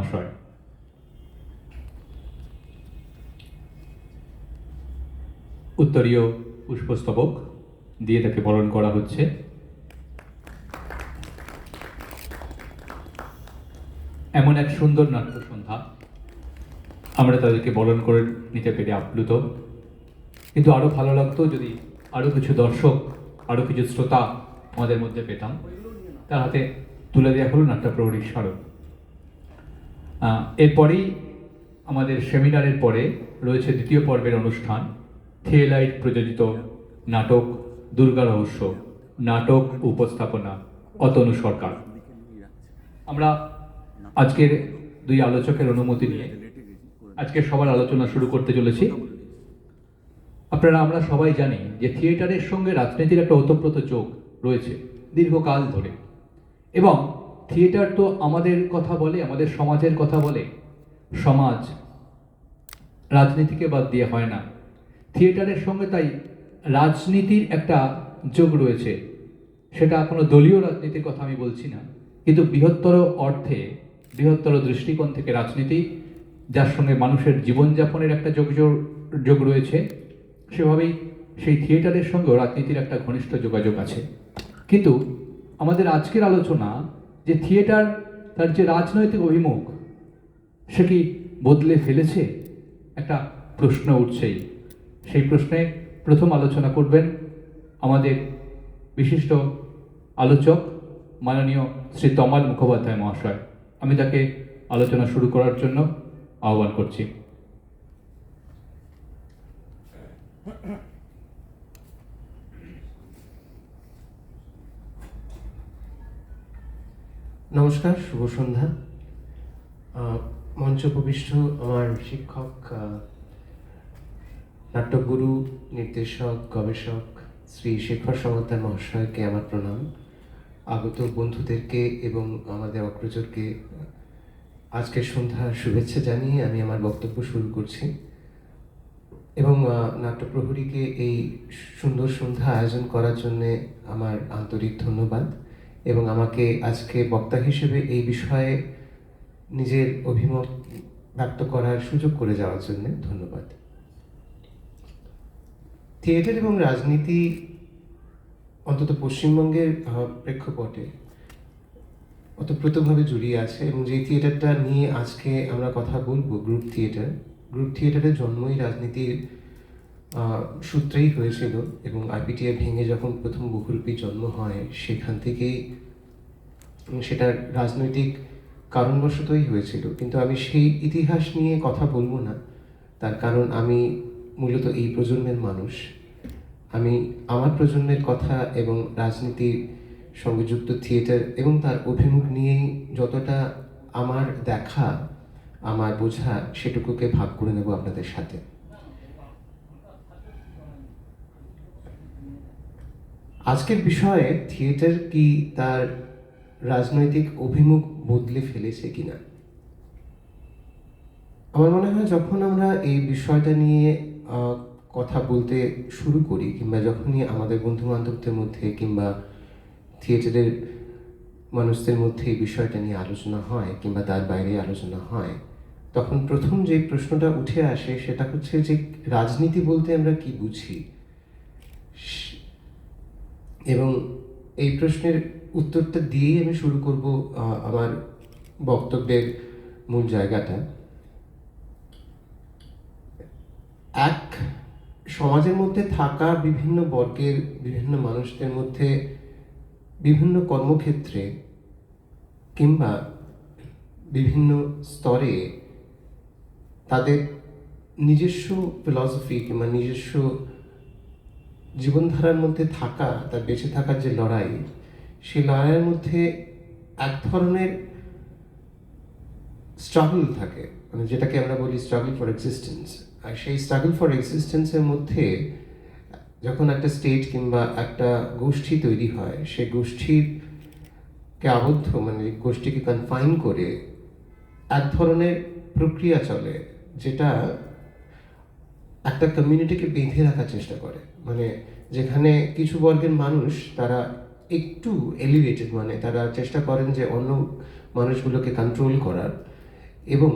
মহাশয়। উত্তরীয় পুষ্পস্তবক দিয়ে তাকে বরণ করা হচ্ছে। এমন এক সুন্দর নাট্য সন্ধ্যা, আমরা তাদেরকে বরণ করে নিতে পেরে আপ্লুত। কিন্তু আরও ভালো লাগতো যদি আরও কিছু দর্শক, আরও কিছু শ্রোতা আমাদের মধ্যে পেতাম। তার হাতে তুলে দেওয়া হলো নাট্যপ্রহরীর স্মারক। এরপরেই আমাদের সেমিনারের পরে রয়েছে দ্বিতীয় পর্বের অনুষ্ঠান, থিয়েলাইট প্রযোজিত নাটক দুর্গা রহস্য, নাটক উপস্থাপনা অতনু সরকার। আমরা আজকের দুই আলোচকের অনুমতি নিয়ে আজকের সবার আলোচনা শুরু করতে চলেছি। আমরা সবাই জানি যে থিয়েটারের সঙ্গে রাজনীতির একটা ওতপ্রোত যোগ রয়েছে দীর্ঘকাল ধরে, এবং থিয়েটার তো আমাদের কথা বলে, আমাদের সমাজের কথা বলে। সমাজ রাজনীতিকে বাদ দিয়ে হয় না। থিয়েটারের সঙ্গে তাই রাজনীতির একটা যোগ রয়েছে। সেটা কোনো দলীয় রাজনীতির কথা আমি বলছি না, কিন্তু বৃহত্তর অর্থে, বৃহত্তর দৃষ্টিকোণ থেকে রাজনীতি যার সঙ্গে মানুষের জীবনযাপনের একটা যোগ রয়েছে, সেভাবেই সেই থিয়েটারের সঙ্গেও রাজনীতির একটা ঘনিষ্ঠ যোগাযোগ আছে। কিন্তু আমাদের আজকের আলোচনা যে থিয়েটার তার যে রাজনৈতিক অভিমুখ, সে কি বদলে ফেলেছে, একটা প্রশ্ন উঠছেই। সেই প্রশ্নে প্রথম আলোচনা করবেন আমাদের বিশিষ্ট আলোচক মাননীয় শ্রী তমাল মুখোপাধ্যায় মহাশয়। আমি তাকে আলোচনা শুরু করার জন্য আহ্বান করছি। নমস্কার, শুভ সন্ধ্যা। মঞ্চ উপবিষ্ট আমার শিক্ষক, নাট্যগুরু, নির্দেশক, গবেষক শ্রী শেখর সমাদ্দার মহাশয়কে আমার প্রণাম। আগত বন্ধুদেরকে এবং আমাদের অগ্রজরকে আজকের সন্ধ্যার শুভেচ্ছা জানিয়ে আমি আমার বক্তব্য শুরু করছি। এবং নাট্যপ্রহরীকে এই সুন্দর সন্ধ্যা আয়োজন করার জন্যে আমার আন্তরিক ধন্যবাদ, এবং আমাকে আজকে বক্তা হিসেবে এই বিষয়ে নিজের অভিমত ব্যক্ত করার সুযোগ করে যাওয়ার জন্য ধন্যবাদ। থিয়েটার এবং রাজনীতি অন্তত পশ্চিমবঙ্গের প্রেক্ষাপটে ওতপ্রোতভাবে জড়িয়ে আছে, এবং যে থিয়েটারটা নিয়ে আজকে আমরা কথা বলবো, গ্রুপ থিয়েটারের জন্মই রাজনীতির সূত্রেই হয়েছিল, এবং আইপিটিএ ভেঙে যখন প্রথম বহুরূপী জন্ম হয় সেখান থেকেই সেটার রাজনৈতিক কারণবশতই হয়েছিল। কিন্তু আমি সেই ইতিহাস নিয়ে কথা বলবো না, তার কারণ আমি মূলত এই প্রজন্মের মানুষ। আমি আমার প্রজন্মের কথা এবং রাজনীতির সঙ্গে যুক্ত থিয়েটার এবং তার অভিমুখ নিয়েই যতটা আমার দেখা, আমার বোঝা, সেটুকুকে ভাগ করে নেব আপনাদের সাথে। আজকের বিষয়ে থিয়েটার কি তার রাজনৈতিক অভিমুখ বদলে ফেলেছে কিনা। আমার মনে হয় যখন আমরা এই বিষয়টা নিয়ে কথা বলতে শুরু করি, কিংবা যখনই আমাদের বন্ধু বান্ধবদের মধ্যে কিংবা থিয়েটারের মানুষদের মধ্যে এই বিষয়টা নিয়ে আলোচনা হয় কিংবা তার বাইরে আলোচনা হয়, তখন প্রথম যে প্রশ্নটা উঠে আসে সেটা হচ্ছে যে রাজনীতি বলতে আমরা কি বুঝি। এবং এই প্রশ্নের উত্তরটা দিয়েই আমি শুরু করব আমার বক্তব্যের মূল জায়গাটা। এক সমাজের মধ্যে থাকা বিভিন্ন বর্গের বিভিন্ন মানুষদের মধ্যে বিভিন্ন কর্মক্ষেত্রে কিংবা বিভিন্ন স্তরে তাদের নিজস্ব ফিলসফি কিংবা নিজস্ব জীবনধারার মধ্যে থাকা, তার বেঁচে থাকার যে লড়াই, সেই লড়াইয়ের মধ্যে এক ধরনের স্ট্রাগল থাকে, মানে যেটাকে আমরা বলি স্ট্রাগল ফর এক্সিস্টেন্স। আর সেই স্ট্রাগল ফর এক্সিস্টেন্সের মধ্যে যখন একটা স্টেট কিংবা একটা গোষ্ঠী তৈরি হয়, সেই গোষ্ঠীরকে আবদ্ধ, মানে গোষ্ঠীকে কনফাইন করে এক ধরনের প্রক্রিয়া চলে, যেটা একটা কমিউনিটিকে বেঁধে রাখার চেষ্টা করে। মানে যেখানে কিছু বর্গের মানুষ তারা একটু এলিভেটেড, মানে তারা চেষ্টা করেন যে অন্য মানুষগুলোকে কন্ট্রোল করার, এবং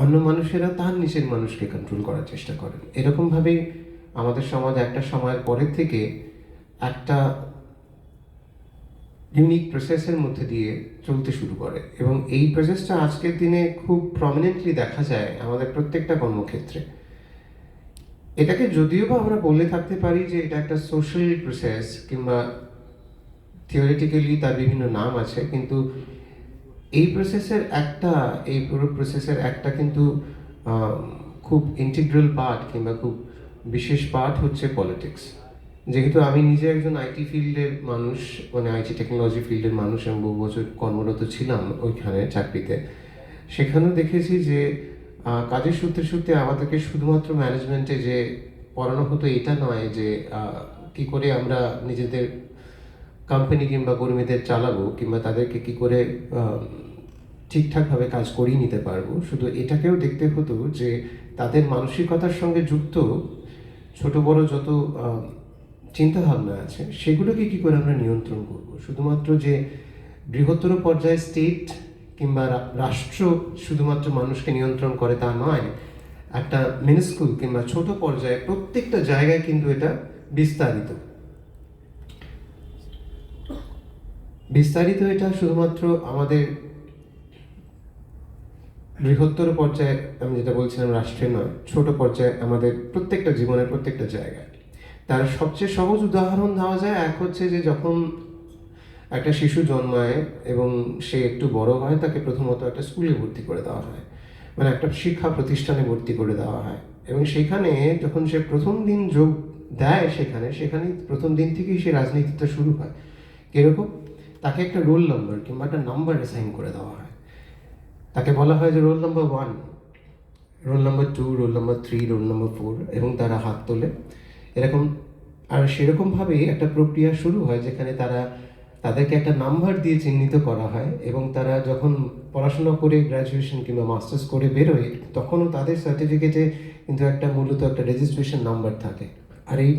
অন্য মানুষেরা তার নিচের মানুষকে কন্ট্রোল করার চেষ্টা করেন। এরকমভাবেই আমাদের সমাজ একটা সময়ের পরের থেকে একটা ইউনিক প্রসেসের মধ্যে দিয়ে চলতে শুরু করে, এবং এই প্রসেসটা আজকের দিনে খুব প্রমিনেন্টলি দেখা যায় আমাদের প্রত্যেকটা কর্মক্ষেত্রে। এটাকে যদিও বা আমরা বলে থাকতে পারি যে এটা একটা সোশ্যাল প্রসেস, কিংবা থিওরিটিক্যালি তার বিভিন্ন নাম আছে, কিন্তু এই পুরো প্রসেসের একটা কিন্তু খুব ইন্টিগ্রাল পার্ট কিংবা খুব বিশেষ পার্ট হচ্ছে পলিটিক্স। যেহেতু আমি নিজে একজন আইটি ফিল্ডের মানুষ, মানে আইটি টেকনোলজি ফিল্ডের মানুষ, আমি বহু বছর কর্মরত ছিলাম ওইখানে চাকরিতে, সেখানেও দেখেছি যে কাজের সূত্রে সূত্রে আমাদেরকে শুধুমাত্র ম্যানেজমেন্টে যে পড়ানো হতো এটা নয় যে কি করে আমরা নিজেদের কোম্পানি কিংবা কর্মীদের চালাবো, কিংবা তাদেরকে কি করে ঠিকঠাকভাবে কাজ করিয়ে নিতে পারবো। শুধু এটাকেও দেখতে হতো যে তাদের মানসিকতার সঙ্গে যুক্ত ছোট বড় যত চিন্তাভাবনা আছে সেগুলোকে কি করে আমরা নিয়ন্ত্রণ করব। শুধুমাত্র যে বৃহত্তর পর্যায়ে স্টেট কিংবা রাষ্ট্র শুধুমাত্র মানুষকে নিয়ন্ত্রণ করে তা নয়, একটা মিনিস্কুল কিংবা ছোট পর্যায়ে প্রত্যেকটা জায়গায় কিন্তু এটা বিস্তারিত এটা শুধুমাত্র আমাদের বৃহত্তর পর্যায়ে, আমি যেটা বলছিলাম রাষ্ট্রে নয়, ছোট পর্যায়ে আমাদের প্রত্যেকটা জীবনের প্রত্যেকটা জায়গায়। তার সবচেয়ে সহজ উদাহরণ দেওয়া যায়, এক হচ্ছে যে যখন একটা শিশু জন্মায় এবং সে একটু বড় হয়, তাকে প্রথমত একটা স্কুলে ভর্তি করে দেওয়া হয়, মানে একটা শিক্ষা প্রতিষ্ঠানে ভর্তি করে দেওয়া হয়, এবং সেখানে যখন সে প্রথম দিন যোগ দেয় সেখানে প্রথম দিন থেকেই সে রাজনীতিটা শুরু হয়। কিরকম? তাকে একটা রোল নাম্বার কিংবা একটা নাম্বার অ্যাসাইন করে দেওয়া হয়। তাকে বলা হয় যে roll number 1, roll number 2, roll number 3, roll number 4, এবং তারা হাত তোলে এরকম। আর সেরকমভাবেই একটা প্রক্রিয়া শুরু হয় যেখানে তাদেরকে একটা নাম্বার দিয়ে চিহ্নিত করা হয়, এবং তারা যখন পড়াশোনা করে গ্র্যাজুয়েশন কিংবা মাস্টার্স করে বেরোয়, তখনও তাদের সার্টিফিকেটে কিন্তু মূলত একটা রেজিস্ট্রেশন নাম্বার থাকে। আর এই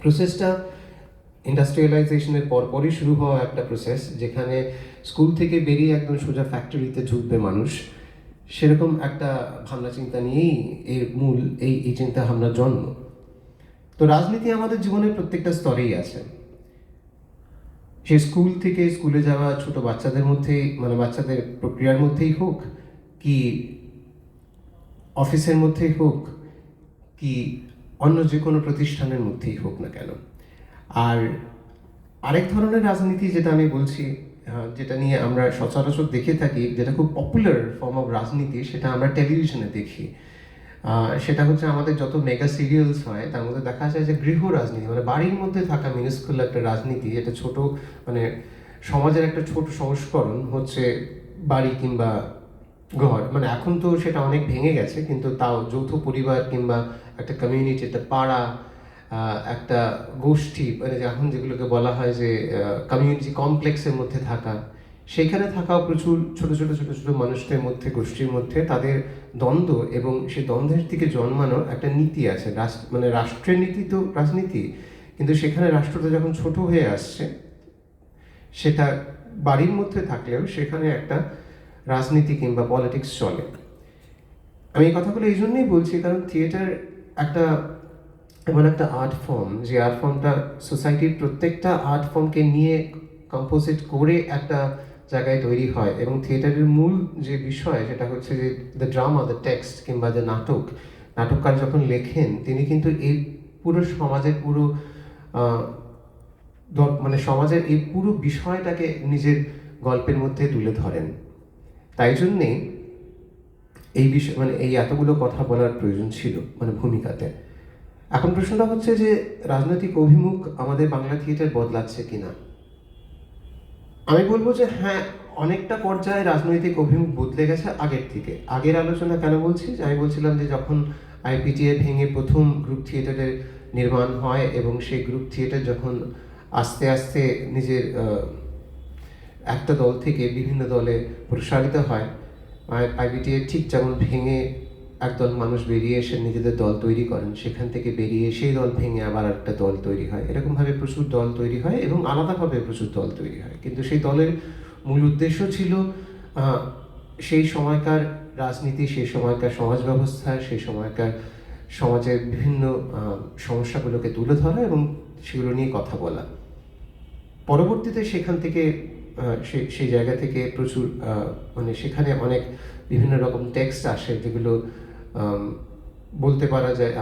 প্রসেসটা ইন্ডাস্ট্রিয়ালাইজেশনের পরপরই শুরু হওয়া একটা প্রসেস, যেখানে স্কুল থেকে বেরিয়ে একদম সোজা ফ্যাক্টরিতে ঢুকবে মানুষ, সেরকম একটা ভাবনা চিন্তা নিয়েই এই চিন্তা ভাবনার জন্ম। তো রাজনীতি আমাদের জীবনের প্রত্যেকটা স্তরেই আছে। সে স্কুল থেকে স্কুলে যাওয়া ছোট বাচ্চাদের মধ্যেই, মানে বাচ্চাদের প্রক্রিয়ার মধ্যেই হোক, কি অফিসের মধ্যেই হোক, কি অন্য যে কোনো প্রতিষ্ঠানের মধ্যেই হোক না কেন। আর আরেক ধরনের রাজনীতি যেটা আমি বলছি, যেটা নিয়ে আমরা সচরাচর দেখে থাকি, যেটা খুব পপুলার ফর্ম অফ রাজনীতি, সেটা আমরা টেলিভিশনে দেখি। সেটা হচ্ছে আমাদের যত মেগা সিরিয়ালস হয় তার মধ্যে দেখা যায় যে গৃহ রাজনীতি, মানে বাড়ির মধ্যে থাকা মিনিস্কুল একটা রাজনীতি, এটা ছোট, মানে সমাজের একটা ছোট সংস্করণ হচ্ছে বাড়ি কিংবা ঘর। মানে এখন তো সেটা অনেক ভেঙে গেছে, কিন্তু তাও যৌথ পরিবার কিংবা একটা কমিউনিটি, একটা পাড়া, একটা গোষ্ঠী, মানে এখন যেগুলোকে বলা হয় যে কমিউনিটি কমপ্লেক্সের মধ্যে থাকা, সেইখানে থাকাও প্রচুর ছোট ছোট ছোট ছোট মানুষদের মধ্যে, গোষ্ঠীর মধ্যে তাদের দ্বন্দ্ব, এবং সেই দ্বন্দ্বের থেকে জন্মানো একটা নীতি আছে। মানে রাষ্ট্রের নীতি তো রাজনীতি, কিন্তু সেখানে রাষ্ট্রটা যখন ছোট হয়ে আসছে, সেটা বাড়ির মধ্যে থাকলেও সেখানে একটা রাজনীতি কিংবা পলিটিক্স চলে। আমি এই কথাগুলো এই জন্যই বলছি কারণ থিয়েটার এমন একটা আর্ট ফর্ম, যে আর্ট ফর্মটা সোসাইটির প্রত্যেকটা আর্ট ফর্মকে নিয়ে কম্পোজিট করে একটা জায়গায় তৈরি হয়। এবং থিয়েটারের মূল যে বিষয় সেটা হচ্ছে যে দ্য ড্রামা, দ্য টেক্সট কিংবা যে নাটককার যখন লেখেন, তিনি কিন্তু এই পুরো সমাজের মানে সমাজের এই পুরো বিষয়টাকে নিজের গল্পের মধ্যে তুলে ধরেন। তাই জন্যে এই বিষয়, মানে এই এতগুলো কথা বলার প্রয়োজন ছিল, মানে ভূমিকাতে। এখন প্রশ্নটা হচ্ছে যে রাজনৈতিক অভিমুখ আমাদের বাংলা থিয়েটার বদলাচ্ছে কিনা। আমি বলবো যে হ্যাঁ, অনেকটা পর্যায়ে রাজনৈতিক অভিমুখ বদলে গেছে আগের থেকে। আগের আলোচনা কেন বলছি, যে আমি বলছিলাম যে যখন আইপিটিএ ভেঙে প্রথম গ্রুপ থিয়েটারের নির্মাণ হয়, এবং সেই গ্রুপ থিয়েটার যখন আস্তে আস্তে নিজের একটা দল থেকে বিভিন্ন দলে প্রসারিত হয়, আইপিটিএ ঠিক যেমন ভেঙে একদল মানুষ বেরিয়ে এসে নিজেদের দল তৈরি করেন, সেখান থেকে বেরিয়ে সেই দল ভেঙে আবার একটা দল তৈরি হয়, এরকমভাবে প্রচুর দল তৈরি হয় এবং আলাদাভাবে প্রচুর দল তৈরি হয়। কিন্তু সেই দলের মূল উদ্দেশ্য ছিল আহ, সেই সময়কার রাজনীতি, সেই সময়কার সমাজ ব্যবস্থা, সেই সময়কার সমাজের বিভিন্ন সমস্যাগুলোকে তুলে ধরা এবং সেগুলো নিয়ে কথা বলা। পরবর্তীতে সেখান থেকে সেই জায়গা থেকে প্রচুর মানে সেখানে অনেক বিভিন্ন রকম টেক্সট আসে, যেগুলো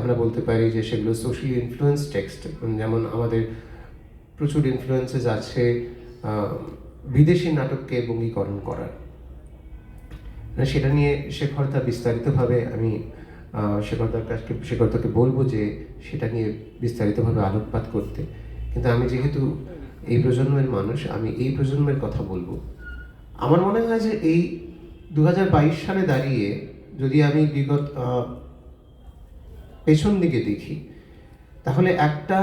আমরা বলতে পারি যে সেগুলো সোশ্যালি ইনফ্লুয়েন্স টেক্সট। যেমন আমাদের প্রচুর ইনফ্লুয়েন্সেস আছে বিদেশি নাটককে বঙ্গীকরণ করার। সেটা নিয়ে শেখরদা বিস্তারিতভাবে, আমি শেখরদাকে বলবো যে সেটা নিয়ে বিস্তারিতভাবে আলোকপাত করতে। কিন্তু আমি যেহেতু এই প্রজন্মের মানুষ, আমি এই প্রজন্মের কথা বলবো। আমার মনে হয় যে এই 2022 সালে দাঁড়িয়ে যদি আমি বিগত পেছন দিকে দেখি, তাহলে একটা